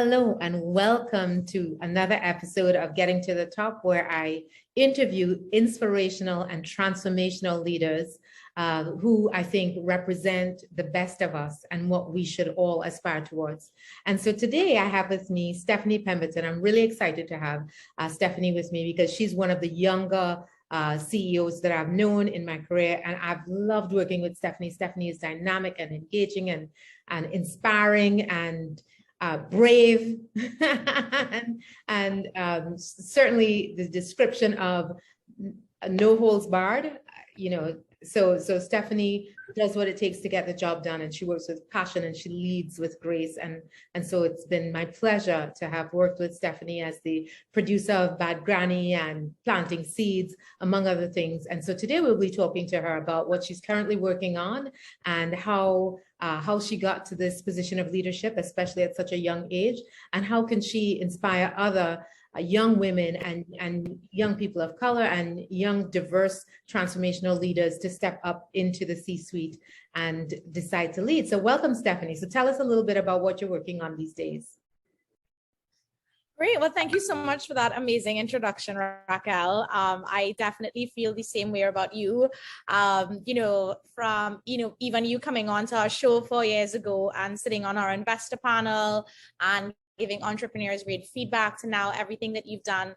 Hello and welcome to another episode of Getting to the Top, where I interview inspirational and transformational leaders who I think represent the best of us and what we should all aspire towards. And so today I have with me Stephanie Pemberton. I'm really excited to have Stephanie with me because she's one of the younger CEOs that I've known in my career, and I've loved working with Stephanie. Stephanie is dynamic and engaging and inspiring and brave and certainly the description of no holds barred, so Stephanie does what it takes to get the job done, and she works with passion and she leads with grace, and so it's been my pleasure to have worked with Stephanie as the producer of Bad Granny and Planting Seeds, among other things. And so today we'll be talking to her about what she's currently working on and how she got to this position of leadership, especially at such a young age, and how can she inspire other young women and young people of color and young, diverse, transformational leaders to step up into the C-suite and decide to lead. So welcome, Stephanie. So tell us a little bit about what you're working on these days. Great. Well, thank you so much for that amazing introduction, Racquel. I definitely feel the same way about you. From even you coming on to our show 4 years ago and sitting on our investor panel and giving entrepreneurs great feedback to now everything that you've done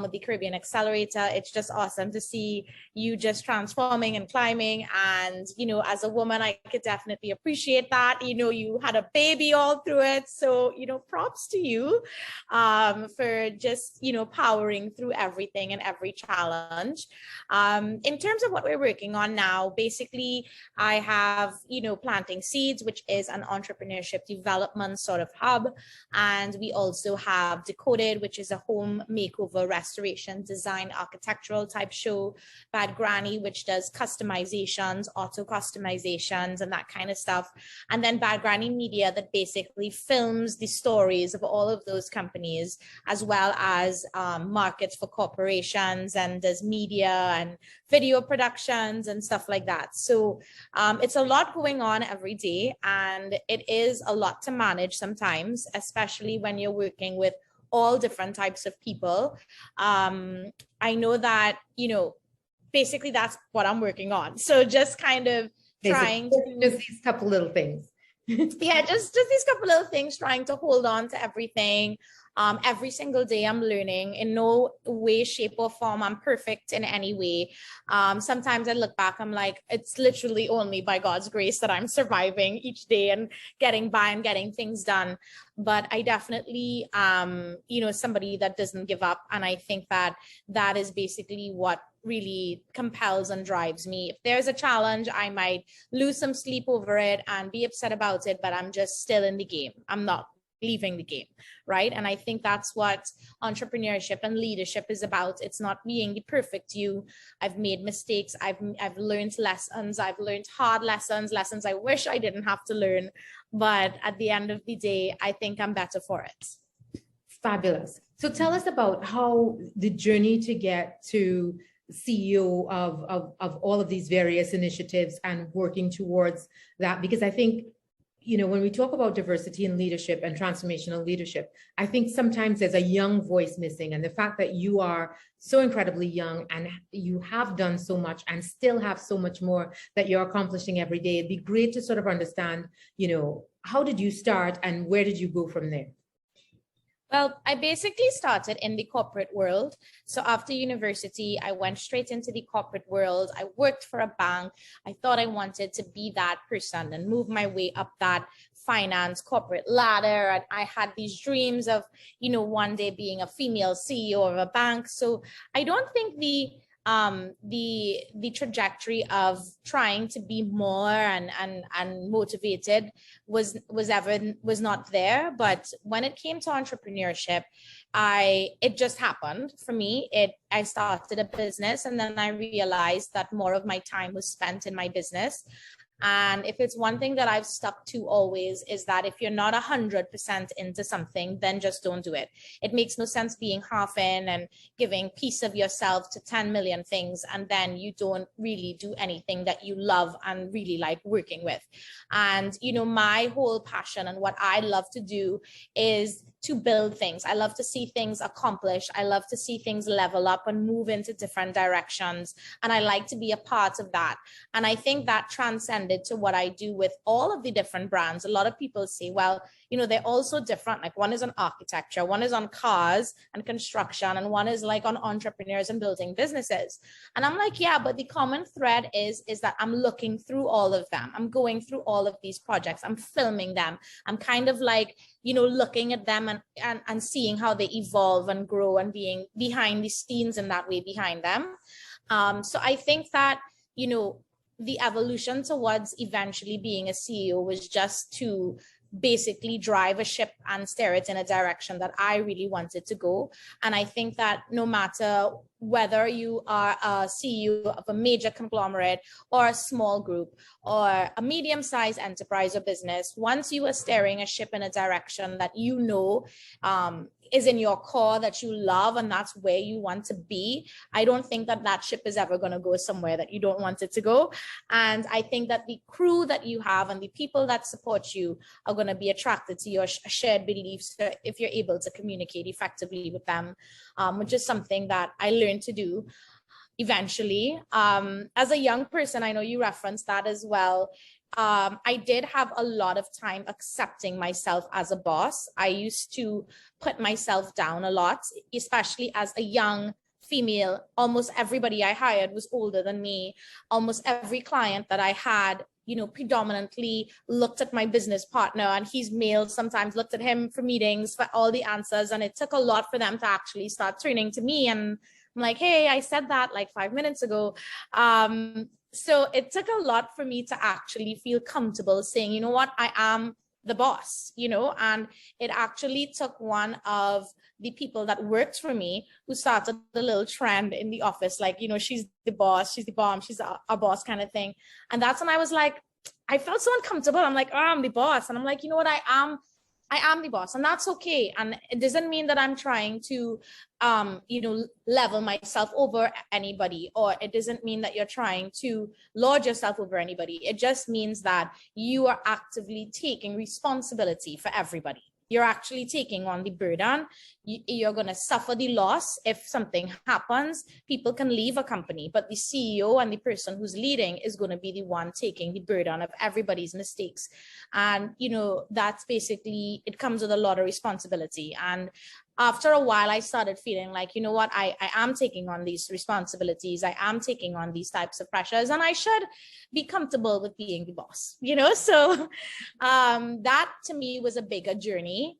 with the Caribbean Accelerator. It's just awesome to see you just transforming and climbing. And, as a woman, I could definitely appreciate that. You had a baby all through it. So, props to you for just, powering through everything and every challenge. In terms of what we're working on now, basically, I have, Planting Seeds, which is an entrepreneurship development sort of hub. And we also have DECODED, which is a home makeover, restoration, design, architectural type show. Bad Granny, which does customizations, auto customizations, and that kind of stuff. And then Bad Granny Media, that basically films the stories of all of those companies, as well as markets for corporations, and does media and video productions and stuff like that. So it's a lot going on every day, and it is a lot to manage sometimes, especially when you're working with all different types of people. I know that, basically that's what I'm working on. So just kind of trying to just these couple little things. Yeah, just these couple little things, trying to hold on to everything. Every single day I'm learning. In no way, shape, or form I'm perfect in any way. Sometimes I look back, I'm like, it's literally only by God's grace that I'm surviving each day and getting by and getting things done. But I definitely, somebody that doesn't give up. And I think that is basically what really compels and drives me. If there's a challenge, I might lose some sleep over it and be upset about it, but I'm just still in the game. I'm not leaving the game, right? And I think that's what entrepreneurship and leadership is about. It's not being the perfect you. I've made mistakes. I've learned lessons. I've learned hard lessons I wish I didn't have to learn. But at the end of the day, I think I'm better for it. Fabulous. So tell us about how the journey to get to CEO of all of these various initiatives and working towards that, because I think when we talk about diversity in leadership and transformational leadership, I think sometimes there's a young voice missing. And the fact that you are so incredibly young and you have done so much and still have so much more that you're accomplishing every day, it'd be great to sort of understand, how did you start and where did you go from there? Well, I basically started in the corporate world. So after university, I went straight into the corporate world. I worked for a bank. I thought I wanted to be that person and move my way up that finance corporate ladder. And I had these dreams of, one day being a female CEO of a bank. So I don't think the trajectory of trying to be more and motivated was not there. But when it came to entrepreneurship, it just happened for me. I started a business, and then I realized that more of my time was spent in my business. And if it's one thing that I've stuck to always, is that if you're not 100% into something, then just don't do it. It makes no sense being half in and giving piece of yourself to 10 million things, and then you don't really do anything that you love and really like working with. And, my whole passion and what I love to do is to build things. I love to see things accomplished. I love to see things level up and move into different directions. And I like to be a part of that. And I think that transcended to what I do with all of the different brands. A lot of people say, well, you know, they're also different. Like one is on architecture, one is on cars and construction, and one is like on entrepreneurs and building businesses. And I'm like, yeah, but the common thread is that I'm looking through all of them. I'm going through all of these projects. I'm filming them. I'm kind of like, you know, looking at them and seeing how they evolve and grow and being behind the scenes in that way behind them. So I think that, you know, the evolution towards eventually being a CEO was just to basically drive a ship and steer it in a direction that I really wanted to go. And I think that no matter whether you are a CEO of a major conglomerate or a small group or a medium-sized enterprise or business, once you are steering a ship in a direction that you know is in your core, that you love, and that's where you want to be, I don't think that that ship is ever going to go somewhere that you don't want it to go. And I think that the crew that you have and the people that support you are going to be attracted to your shared beliefs if you're able to communicate effectively with them, which is something that I learned to do eventually. As a young person, I know you referenced that as well. I did have a lot of time accepting myself as a boss. I used to put myself down a lot, especially as a young female. Almost everybody I hired was older than me. Almost every client that I had, you know, predominantly looked at my business partner, and he's male, sometimes looked at him for meetings for all the answers. And it took a lot for them to actually start turning to me. And I'm like, hey, I said that like 5 minutes ago. So it took a lot for me to actually feel comfortable saying, you know what, I am the boss, you know. And it actually took one of the people that worked for me who started a little trend in the office, like, you know, she's the boss, she's the bomb, she's a boss kind of thing. And that's when I was like, I felt so uncomfortable. I'm like, oh, I'm the boss. And I'm like, you know what, I am the boss, and that's okay. And it doesn't mean that I'm trying to, you know, level myself over anybody, or it doesn't mean that you're trying to lord yourself over anybody. It just means that you are actively taking responsibility for everybody. You're actually taking on the burden. You're going to suffer the loss. If something happens, people can leave a company, but the CEO and the person who's leading is going to be the one taking the burden of everybody's mistakes. And, you know, that's basically, it comes with a lot of responsibility. And after a while, I started feeling like, you know what, I am taking on these responsibilities. I am taking on these types of pressures, and I should be comfortable with being the boss, you know? So that to me was a bigger journey.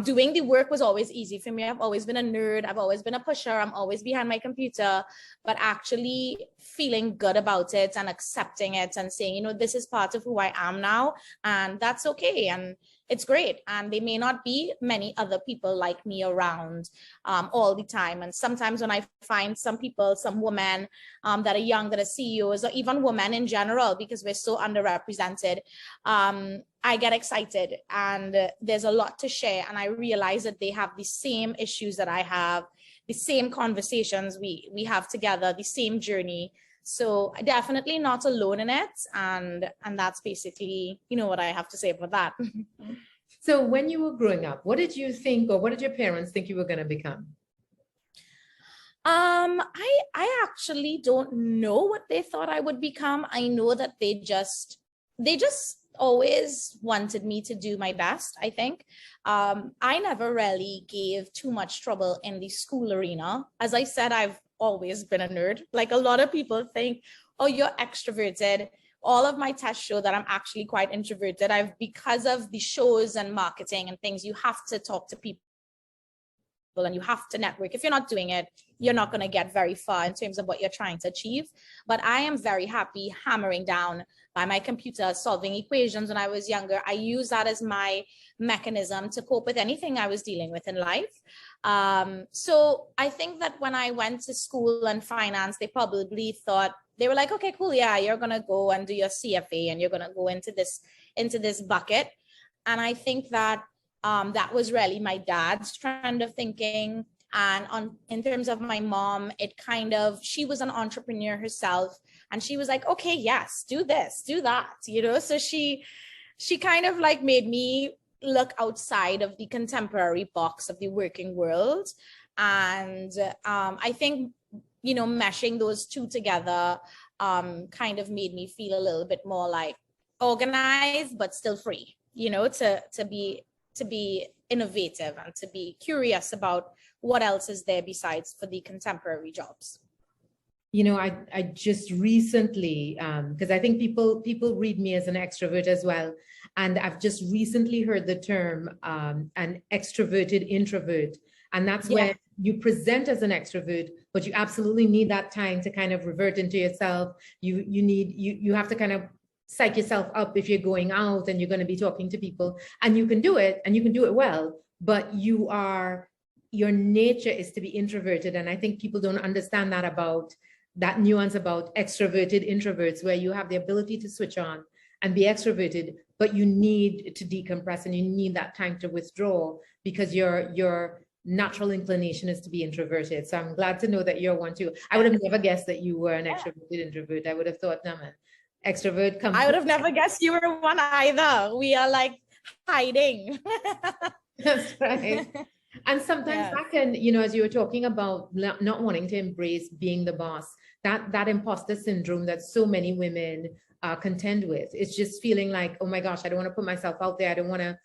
Doing the work was always easy for me. I've always been a nerd. I've always been a pusher. I'm always behind my computer, but actually feeling good about it and accepting it and saying, you know, this is part of who I am now, and that's okay. And it's great. And there may not be many other people like me around all the time. And sometimes when I find some people, some women that are young, that are CEOs, or even women in general, because we're so underrepresented, I get excited, and there's a lot to share. And I realize that they have the same issues that I have, the same conversations we have together, the same journey. So definitely not alone in it. And that's basically, you know, what I have to say about that. So when you were growing up, what did you think, or what did your parents think you were going to become? I actually don't know what they thought I would become. I know that they just always wanted me to do my best, I think. I never really gave too much trouble in the school arena. As I said, I've always been a nerd. Like, a lot of people think, oh, you're extroverted. All of my tests show that I'm actually quite introverted. Because of the shows and marketing and things, you have to talk to people and you have to network. If you're not doing it, you're not going to get very far in terms of what you're trying to achieve. But I am very happy hammering down by my computer, solving equations. When I was younger, I used that as my mechanism to cope with anything I was dealing with in life. So I think that when I went to school and finance, they probably thought, they were like, okay, cool. Yeah, you're going to go and do your CFA and you're going to go into this bucket. And I think that that was really my dad's trend of thinking. And in terms of my mom, she was an entrepreneur herself, and she was like, okay, yes, do this, do that, you know? So she kind of like made me look outside of the contemporary box of the working world. And I think, you know, meshing those two together kind of made me feel a little bit more like organized, but still free, you know, to be innovative and to be curious about what else is there besides for the contemporary jobs. You know, I just recently, because I think people read me as an extrovert as well. And I've just recently heard the term an extroverted introvert. And that's where you present as an extrovert, but you absolutely need that time to kind of revert into yourself. You have to kind of psych yourself up if you're going out and you're going to be talking to people, and you can do it and you can do it well, but your nature is to be introverted. And I think people don't understand that nuance about extroverted introverts, where you have the ability to switch on and be extroverted, but you need to decompress and you need that time to withdraw because your natural inclination is to be introverted. So I'm glad to know that you're one too. I would have never guessed that you were an extroverted introvert. I would have thought, no man, extrovert. I would have never guessed you were one either. We are like hiding. That's right. And sometimes that can, you know, as you were talking about not wanting to embrace being the boss, that imposter syndrome that so many women contend with. It's just feeling like, oh my gosh, I don't want to put myself out there. I don't want to,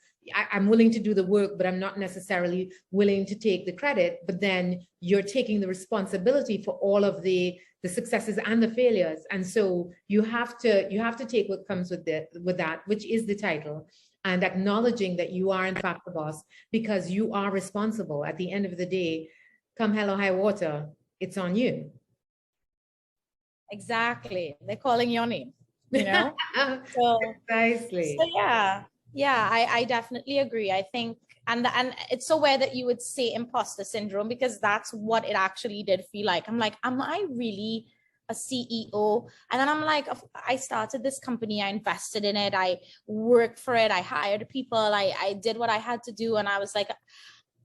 I'm willing to do the work, but I'm not necessarily willing to take the credit. But then you're taking the responsibility for all of the successes and the failures. And so you have to take what comes with that, which is the title, and acknowledging that you are in fact the boss because you are responsible. At the end of the day, come hell or high water, it's on you. Exactly. They're calling your name, you know? So, precisely. So yeah, I definitely agree. I think, and it's so weird that you would say imposter syndrome, because that's what it actually did feel like. I'm like, am I really a CEO? And then I'm like, I started this company, I invested in it, I worked for it, I hired people, I did what I had to do. And I was like,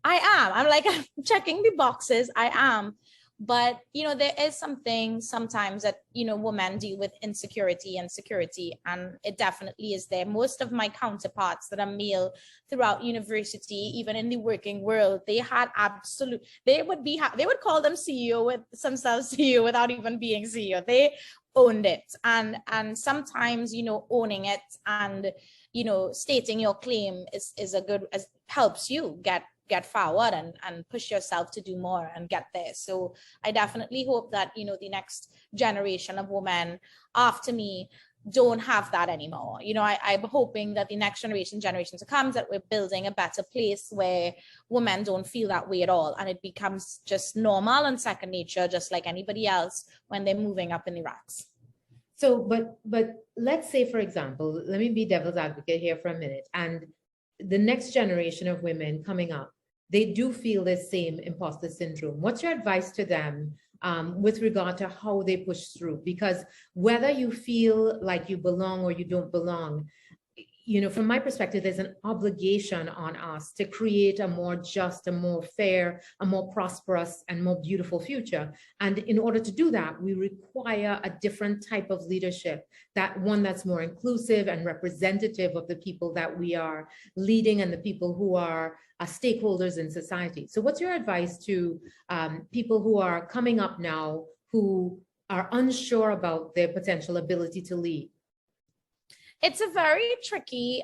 I'm like, I'm checking the boxes, I am. But, you know, there is something sometimes that, you know, women deal with insecurity and security, and it definitely is there. Most of my counterparts that are male throughout university, even in the working world, they had they would call them CEO with themselves CEO without even being CEO. They owned it. And sometimes, you know, owning it and, you know, stating your claim helps you get forward and push yourself to do more and get there. So I definitely hope that, you know, the next generation of women after me don't have that anymore. You know, I'm hoping that the next generation to come, that we're building a better place where women don't feel that way at all. And it becomes just normal and second nature, just like anybody else when they're moving up in the ranks. So, but let's say, for example, let me be devil's advocate here for a minute. And the next generation of women coming up, they do feel the same imposter syndrome. What's your advice to them with regard to how they push through? Because whether you feel like you belong or you don't belong, you know, from my perspective, there's an obligation on us to create a more just, a more fair, a more prosperous, and more beautiful future. And in order to do that, we require a different type of leadership, that one that's more inclusive and representative of the people that we are leading and the people who are stakeholders in society. So what's your advice to people who are coming up now, who are unsure about their potential ability to lead? It's a very tricky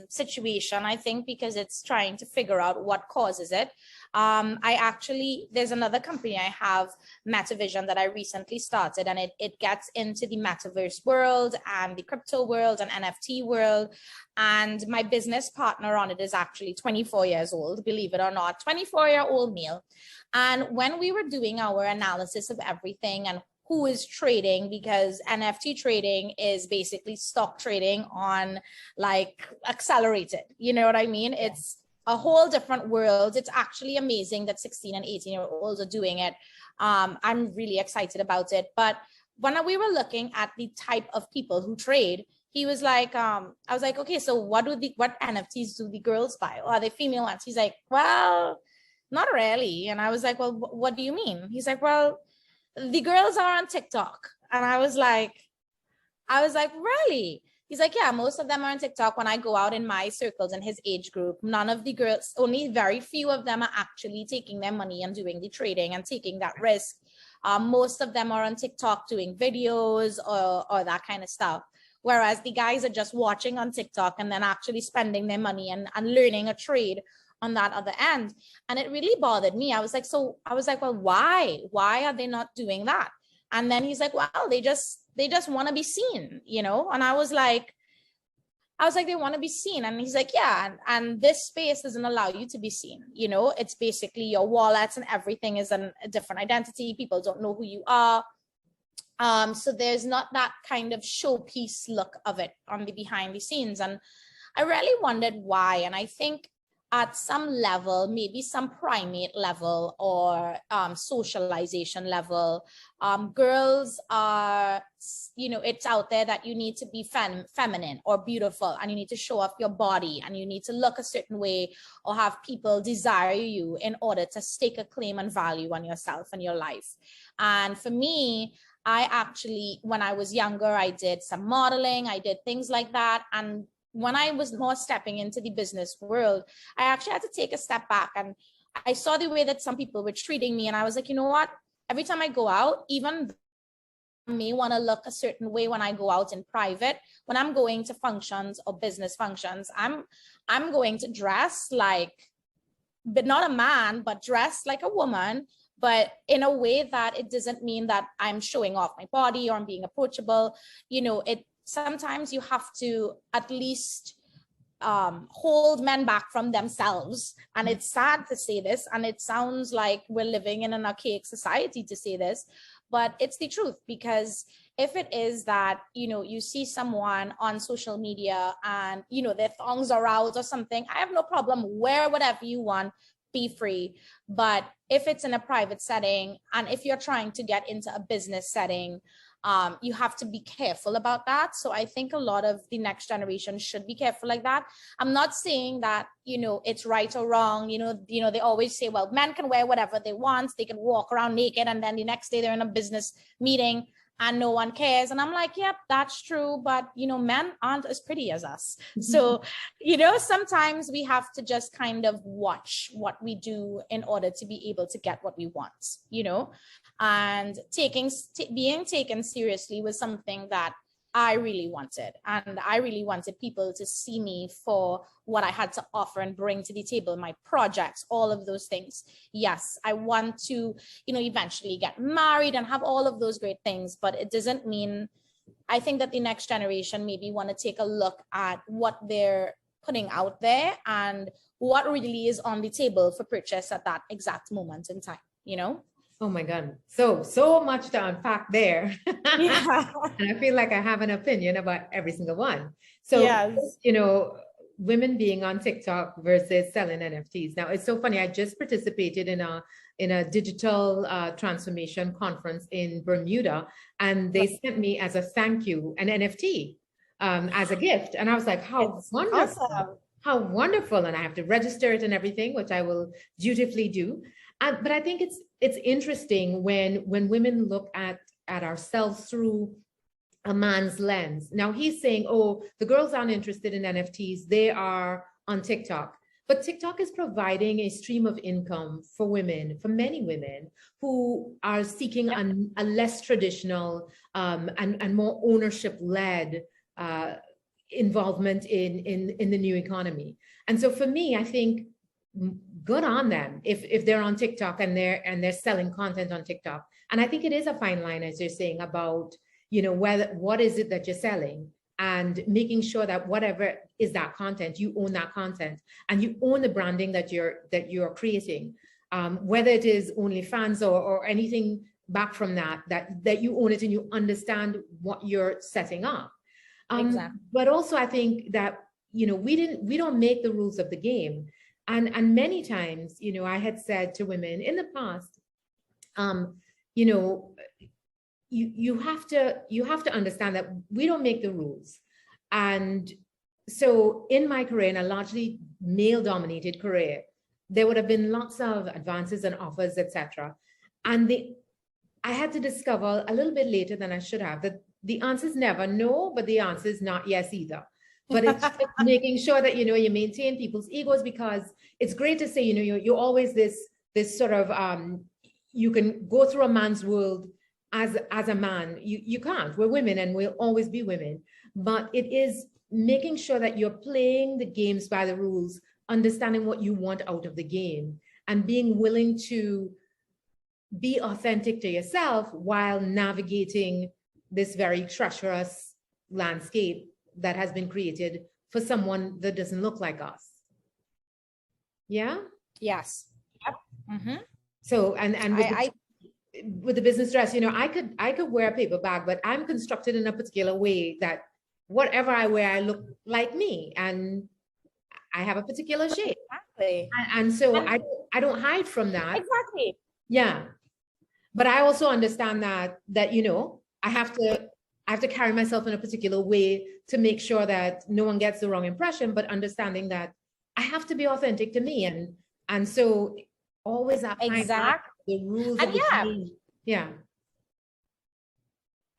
situation, I think, because it's trying to figure out what causes it. There's another company I have, MetaVision, that I recently started, and it gets into the metaverse world and the crypto world and NFT world. And my business partner on it is actually 24 years old, believe it or not, 24-year-old male. And when we were doing our analysis of everything and who is trading, because NFT trading is basically stock trading on like accelerated, you know what I mean? It's a whole different world. It's actually amazing that 16 and 18-year-olds are doing it. I'm really excited about it. But when we were looking at the type of people who trade, he was like, I was like, okay, so what NFTs do the girls buy? Or are they female ones? He's like, well, not really. And I was like, well, what do you mean? He's like, well, the girls are on TikTok. And I was like, really? He's like, yeah, most of them are on TikTok. When I go out in my circles in his age group, none of the girls, only very few of them are actually taking their money and doing the trading and taking that risk. Most of them are on TikTok doing videos or that kind of stuff. Whereas the guys are just watching on TikTok and then actually spending their money and learning a trade on that other end. And it really bothered me. I was like, well, why are they not doing that? And then he's like, well, they just want to be seen, you know? And I was like, they want to be seen. And he's like, yeah, and this space doesn't allow you to be seen. You know, it's basically your wallets and everything is a different identity. People don't know who you are. So there's not that kind of showpiece look of it on the behind the scenes. And I really wondered why. And I think at some level, maybe some primate level or socialization level, girls are, you know, it's out there that you need to be feminine or beautiful, and you need to show off your body, and you need to look a certain way or have people desire you in order to stake a claim and value on yourself and your life. And for me, I actually, when I was younger, I did some modeling, I did things like that. And when I was more stepping into the business world, I actually had to take a step back, and I saw the way that some people were treating me. And I was like, you know what? Every time I go out, even though I may want to look a certain way when I go out in private, when I'm going to functions or business functions, I'm going to dress like, but not a man, but dress like a woman, but in a way that it doesn't mean that I'm showing off my body or I'm being approachable. You know, sometimes you have to at least hold men back from themselves. And it's sad to say this, and it sounds like we're living in an archaic society to say this, but it's the truth. Because if it is that, you know, you see someone on social media and, you know, their thongs are out or something, I have no problem. Wear whatever you want, be free. But if it's in a private setting, and if you're trying to get into a business setting, you have to be careful about that. So I think a lot of the next generation should be careful like that. I'm not saying that, you know, it's right or wrong. You know, they always say, well, men can wear whatever they want. They can walk around naked, and then the next day they're in a business meeting and no one cares. And I'm like, yep, that's true. But, you know, men aren't as pretty as us. So, you know, sometimes we have to just kind of watch what we do in order to be able to get what we want, you know. And being taken seriously was something that I really wanted. And I really wanted people to see me for what I had to offer and bring to the table, my projects, all of those things. Yes, I want to, you know, eventually get married and have all of those great things, but it doesn't mean, I think that the next generation maybe want to take a look at what they're putting out there and what really is on the table for purchase at that exact moment in time, you know? Oh my God. So much to unpack there. Yeah. And I feel like I have an opinion about every single one. So, Yes. you know, women being on TikTok versus selling NFTs. Now, it's so funny. I just participated in a digital transformation conference in Bermuda, and they sent me as a thank you an NFT as a gift. And I was like, how wonderful. Awesome. How wonderful. And I have to register it and everything, which I will dutifully do. But I think it's interesting when women look at ourselves through a man's lens. Now he's saying, oh, the girls aren't interested in NFTs, they are on TikTok. But TikTok is providing a stream of income for women, for many women who are seeking a less traditional and more ownership-led involvement in the new economy. And so for me, I think good on them if they're on TikTok and they're selling content on TikTok. And I think it is a fine line, as you're saying, about, you know, what is it that you're selling, and making sure that whatever is that content, you own that content and you own the branding that you're creating, whether it is OnlyFans or anything back from that you own it and you understand what you're setting up. Exactly. But also I think that, you know, we don't make the rules of the game. And many times, you know, I had said to women in the past, you know, you have to understand that we don't make the rules. And so in my career, in a largely male-dominated career, there would have been lots of advances and offers, etc. And I had to discover a little bit later than I should have that the answer is never no, but the answer is not yes either. But it's making sure that, you know, you maintain people's egos, because it's great to say, you know, you're always this sort of, you can go through a man's world as a man. You can't. We're women and we'll always be women. But it is making sure that you're playing the games by the rules, understanding what you want out of the game, and being willing to be authentic to yourself while navigating this very treacherous landscape that has been created for someone that doesn't look like us. Yeah? Yes. Yep. Mm-hmm. So, and with the business dress, you know, I could wear a paper bag, but I'm constructed in a particular way that whatever I wear, I look like me, and I have a particular shape. Exactly. And so I don't hide from that. Exactly. Yeah. But I also understand that, you know, I have to carry myself in a particular way to make sure that no one gets the wrong impression, but understanding that I have to be authentic to me. And so always applying the rules of the game. Yeah.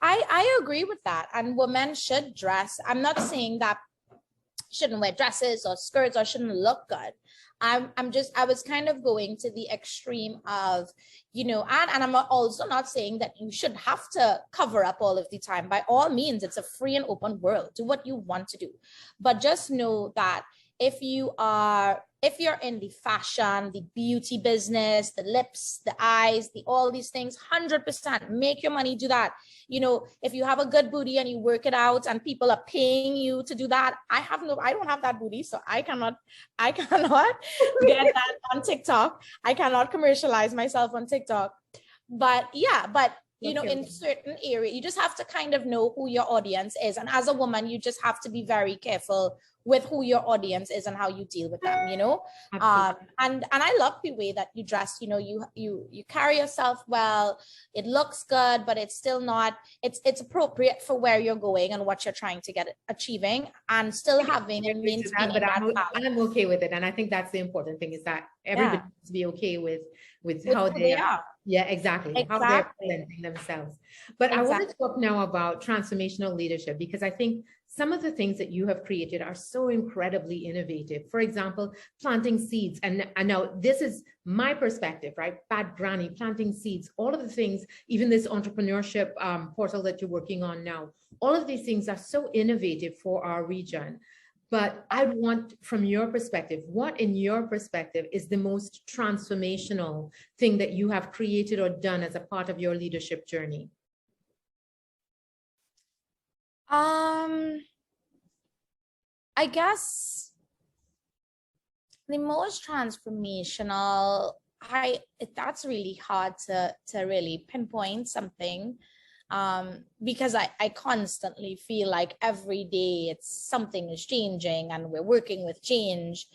I agree with that. And women should dress. I'm not saying that shouldn't wear dresses or skirts or shouldn't look good. I was kind of going to the extreme of, you know, and I'm also not saying that you should have to cover up all of the time. By all means, it's a free and open world. Do what you want to do. But just know that if you're in the fashion, the beauty business, the lips, the eyes, all these things, 100% make your money, do that. You know, if you have a good booty and you work it out and people are paying you to do that, I don't have that booty, so I cannot get that on TikTok. I cannot commercialize myself on TikTok. But yeah, you know, in certain area, you just have to kind of know who your audience is. And as a woman, you just have to be very careful with who your audience is and how you deal with them, you know. And I love the way that you dress. You know, you carry yourself well. It looks good, but it's still not. It's appropriate for where you're going and what you're trying to achieving, and still having and maintaining but I'm okay with it, and I think that's the important thing, is that everybody needs to be okay with how they are. Yeah, exactly. How they're presenting themselves. But I want to talk now about transformational leadership, because I think some of the things that you have created are so incredibly innovative. For example, planting seeds. And now this is my perspective, right? Bad Granny, planting seeds, all of the things, even this entrepreneurship portal that you're working on now, all of these things are so innovative for our region. But I want, from your perspective, what in your perspective is the most transformational thing that you have created or done as a part of your leadership journey? I guess the most transformational, that's really hard to really pinpoint something. Because I constantly feel like every day something is changing and we're working with change.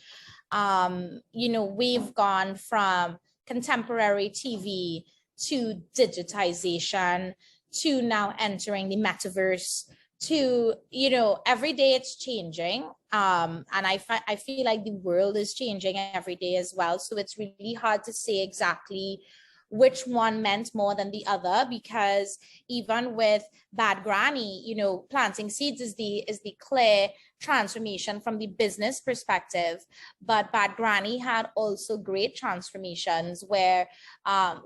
You know, we've gone from contemporary TV to digitization to now entering the metaverse to, you know, every day it's changing. And I feel like the world is changing every day as well. So it's really hard to say exactly which one meant more than the other, because even with Bad Granny, you know, planting seeds is the clear transformation from the business perspective. But Bad Granny had also great transformations where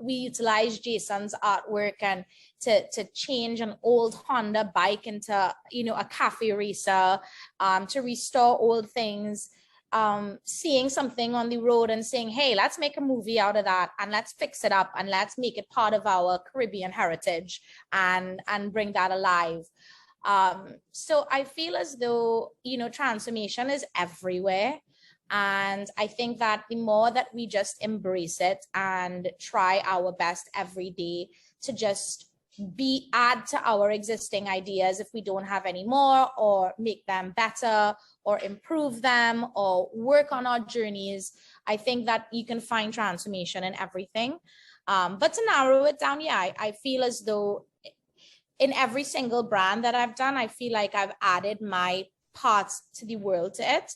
we utilized Jason's artwork and to change an old Honda bike into, you know, a cafe racer, to restore old things. Seeing something on the road and saying, hey, let's make a movie out of that and let's fix it up and let's make it part of our Caribbean heritage and bring that alive. So I feel as though, you know, transformation is everywhere. And I think that the more that we just embrace it and try our best every day to just add to our existing ideas if we don't have any more, or make them better or improve them or work on our journeys, I think that you can find transformation in everything. But to narrow it down, I feel as though in every single brand that I've done, I feel like I've added my parts to the world to it.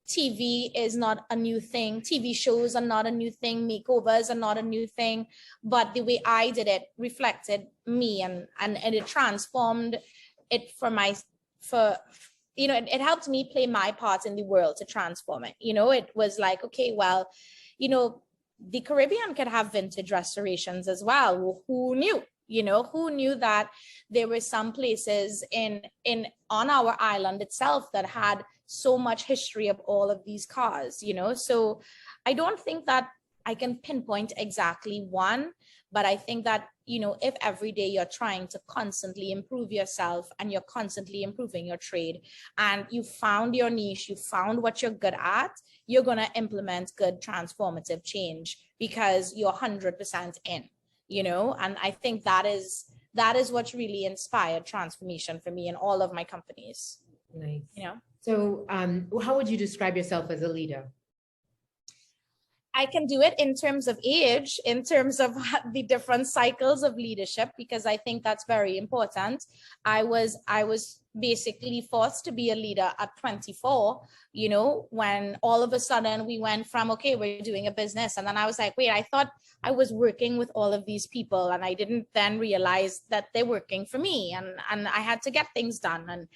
TV is not a new thing. TV shows are not a new thing. Makeovers are not a new thing. But the way I did it reflected me and it transformed it helped me play my part in the world to transform it. It was like, okay, well, the Caribbean could have vintage restorations as well. Well, who knew? Who knew that there were some places on our island itself that had so much history of all of these cars, So I don't think that I can pinpoint exactly one, but I think that, if every day you're trying to constantly improve yourself and you're constantly improving your trade and you found your niche, you found what you're good at, you're going to implement good transformative change because you're 100% in, and I think that is what's really inspired transformation for me in all of my companies. Nice. So how would you describe yourself as a leader? I can do it in terms of age, in terms of the different cycles of leadership, because I think that's very important. I was basically forced to be a leader at 24, when all of a sudden we went from, okay, we're doing a business. And then I was like, wait, I thought I was working with all of these people. And I didn't then realize that they're working for me. And I had to get things done. And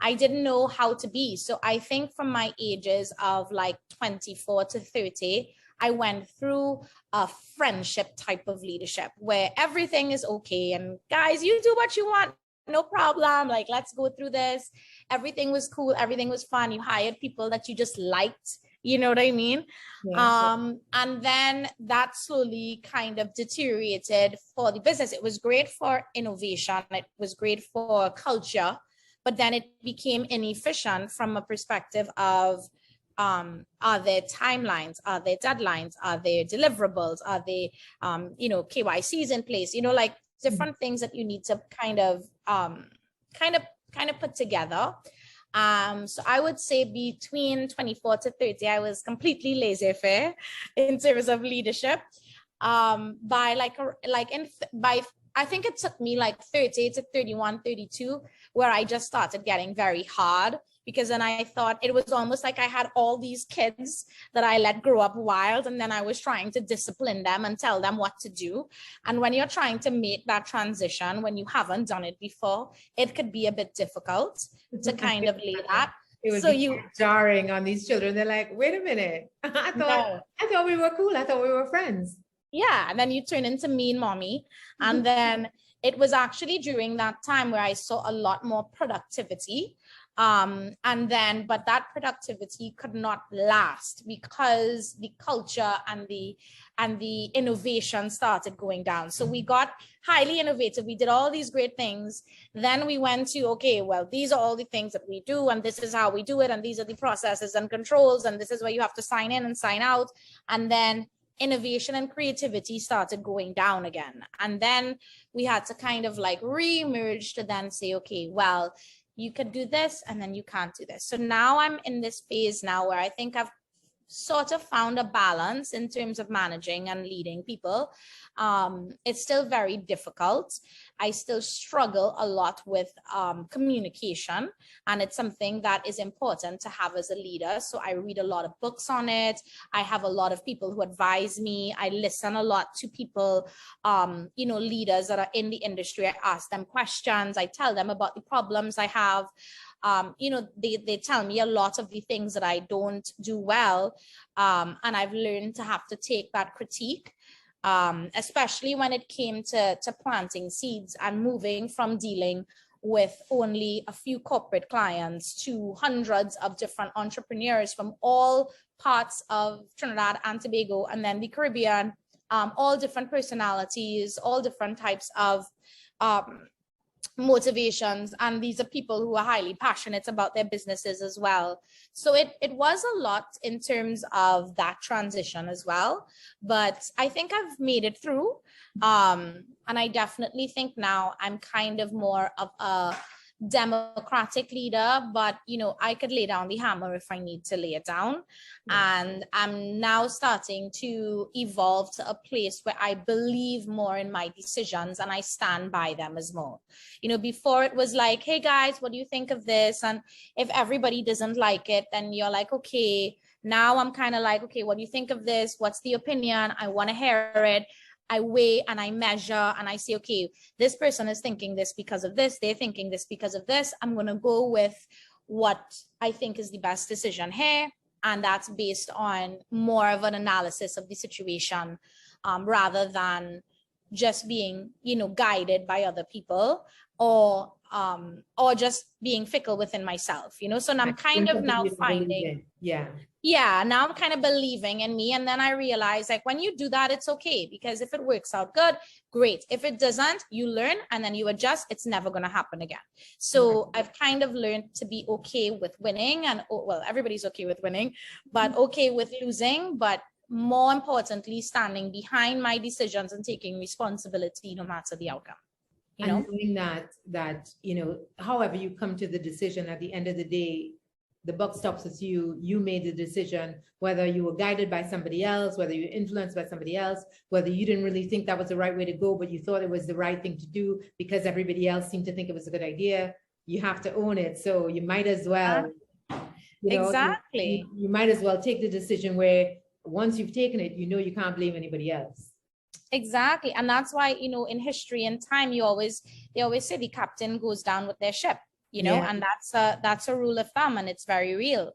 I didn't know how to be. So I think from my ages of like 24 to 30, I went through a friendship type of leadership where everything is okay. And guys, you do what you want. No problem. Like, let's go through this. Everything was cool. Everything was fun. You hired people that you just liked. You know what I mean? Yeah. And then that slowly kind of deteriorated for the business. It was great for innovation. It was great for culture, but then it became inefficient from a perspective of, are there timelines? Are there deadlines? Are there deliverables? Are there, KYCs in place? Like different things that you need to kind of put together. So I would say between 24 to 30, I was completely laissez-faire in terms of leadership. I think it took me like 30 to 31, 32, where I just started getting very hard, because then I thought it was almost like I had all these kids that I let grow up wild, and then I was trying to discipline them and tell them what to do. And when you're trying to make that transition, when you haven't done it before, it could be a bit difficult to kind of lay that. It was jarring on these children. They're like, wait a minute. I thought we were cool. I thought we were friends. Yeah. And then you turn into mean mommy. And then it was actually during that time where I saw a lot more productivity. But that productivity could not last because the culture and the innovation started going down. So we got highly innovative. We did all these great things. Then we went to, okay, well, these are all the things that we do, and this is how we do it, and these are the processes and controls, and this is where you have to sign in and sign out. And then innovation and creativity started going down again. And then we had to kind of like re-emerge to then say, okay, well, you could do this and then you can't do this. So now I'm in this phase now where I think I've sort of found a balance in terms of managing and leading people. It's still very difficult. I still struggle a lot with communication, and it's something that is important to have as a leader. So I read a lot of books on it. I have a lot of people who advise me. I listen a lot to people, leaders that are in the industry. I ask them questions. I tell them about the problems I have. They tell me a lot of the things that I don't do well. And I've learned to have to take that critique, especially when it came to planting seeds and moving from dealing with only a few corporate clients to hundreds of different entrepreneurs from all parts of Trinidad and Tobago and then the Caribbean, all different personalities, all different types of motivations, and these are people who are highly passionate about their businesses as well. So it was a lot in terms of that transition as well, but I think I've made it through, and I definitely think now I'm kind of more of a democratic leader, but I could lay down the hammer if I need to lay it down. And I'm now starting to evolve to a place where I believe more in my decisions and I stand by them as more. Before it was like, hey guys, what do you think of this? And if everybody doesn't like it, then you're like, okay. Now I'm kind of like, okay, what do you think of this? What's the opinion? I want to hear it. I weigh and I measure and I say, okay, this person is thinking this because of this, they're thinking this because of this. I'm going to go with what I think is the best decision here. And that's based on more of an analysis of the situation, rather than just being, guided by other people, or just being fickle within myself, So now I'm kind of now finding, now I'm kind of believing in me. And then I realize, like, when you do that, it's okay, because if it works out good, great. If it doesn't, you learn and then you adjust. It's never going to happen again. So I've kind of learned to be okay with winning, and well, everybody's okay with winning, but okay with losing, but more importantly, standing behind my decisions and taking responsibility no matter the outcome. And knowing that, however you come to the decision, at the end of the day, the buck stops with you. You made the decision, whether you were guided by somebody else, whether you were influenced by somebody else, whether you didn't really think that was the right way to go, but you thought it was the right thing to do because everybody else seemed to think it was a good idea. You have to own it. So you might as well, exactly. You might as well take the decision where once you've taken it, you can't blame anybody else. Exactly. And that's why, in history and time, they always say the captain goes down with their ship, and that's a rule of thumb, and it's very real.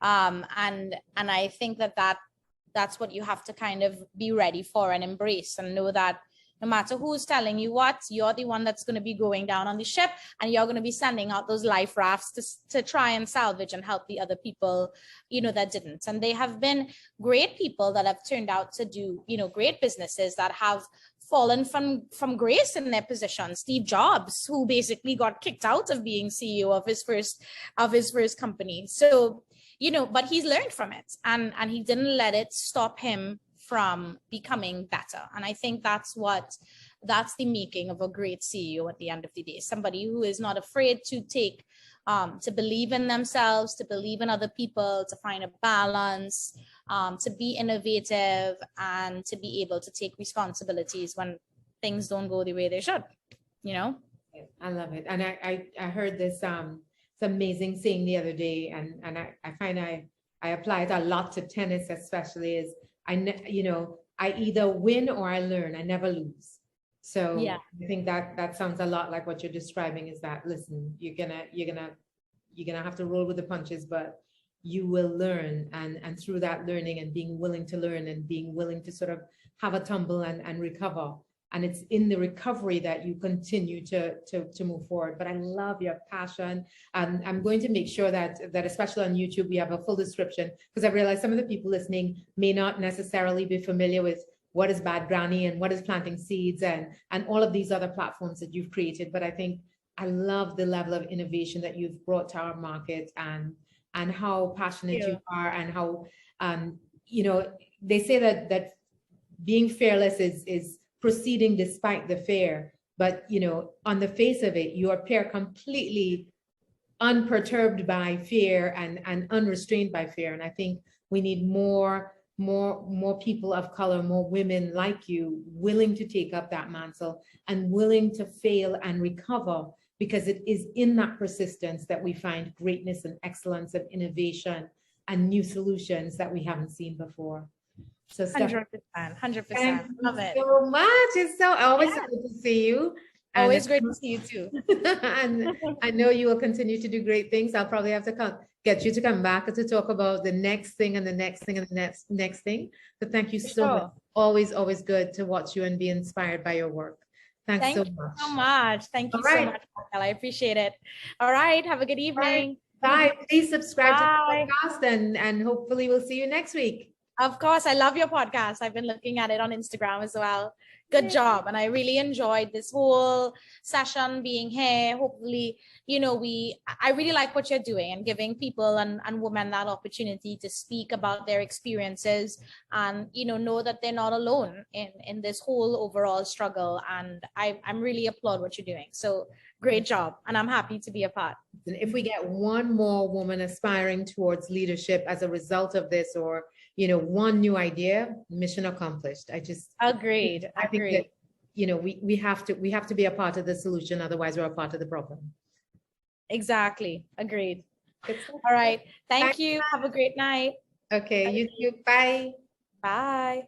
And I think that's what you have to kind of be ready for and embrace, and know that no matter who's telling you what, you're the one that's going to be going down on the ship, and you're going to be sending out those life rafts to try and salvage and help the other people, that didn't. And they have been great people that have turned out to do, great businesses that have fallen from grace in their position. Steve Jobs, who basically got kicked out of being CEO of his first company. So, but he's learned from it, and he didn't let it stop him from becoming better. And I think that's the making of a great CEO at the end of the day. Somebody who is not afraid to take, to believe in themselves, to believe in other people, to find a balance, to be innovative, and to be able to take responsibilities when things don't go the way they should, I love it. And I heard this amazing saying the other day, and I find I apply it a lot to tennis, especially, is I either win or I learn. I never lose. So yeah. I think that sounds a lot like what you're describing, is that, listen, you're gonna have to roll with the punches, but you will learn, and through that learning and being willing to learn and being willing to sort of have a tumble and recover. And it's in the recovery that you continue to move forward. But I love your passion. And I'm going to make sure that especially on YouTube, we have a full description, because I realize some of the people listening may not necessarily be familiar with what is Bad Granny and what is Planting Seeds and all of these other platforms that you've created. But I think I love the level of innovation that you've brought to our market, and how passionate you are, and how, they say that being fearless is proceeding despite the fear, but on the face of it, you appear completely unperturbed by fear and unrestrained by fear. And I think we need more people of color, more women like you, willing to take up that mantle and willing to fail and recover, because it is in that persistence that we find greatness and excellence and innovation and new solutions that we haven't seen before. So 100%, 100%. Love it so much. It's so always good to see you. Always great to see you too. And I know you will continue to do great things. I'll probably have to get you to come back to talk about the next thing and the next thing and the next thing. So thank you so much. Always good to watch you and be inspired by your work. Thanks so much. Thank you so much. Thank you so much, Racquel. I appreciate it. All right. Have a good evening. Bye. Please subscribe to the podcast, and hopefully we'll see you next week. Of course, I love your podcast. I've been looking at it on Instagram as well. Good job. And I really enjoyed this whole session being here. Hopefully, I really like what you're doing, and giving people and women that opportunity to speak about their experiences, and, know that they're not alone in this whole overall struggle. And I'm really applaud what you're doing. So great job. And I'm happy to be a part. And if we get one more woman aspiring towards leadership as a result of this, or one new idea, mission accomplished. I think that, we have to be a part of the solution. Otherwise, we're a part of the problem. Exactly. Agreed. All right. Thank you. Have a great night. Okay. You too. Bye. Bye.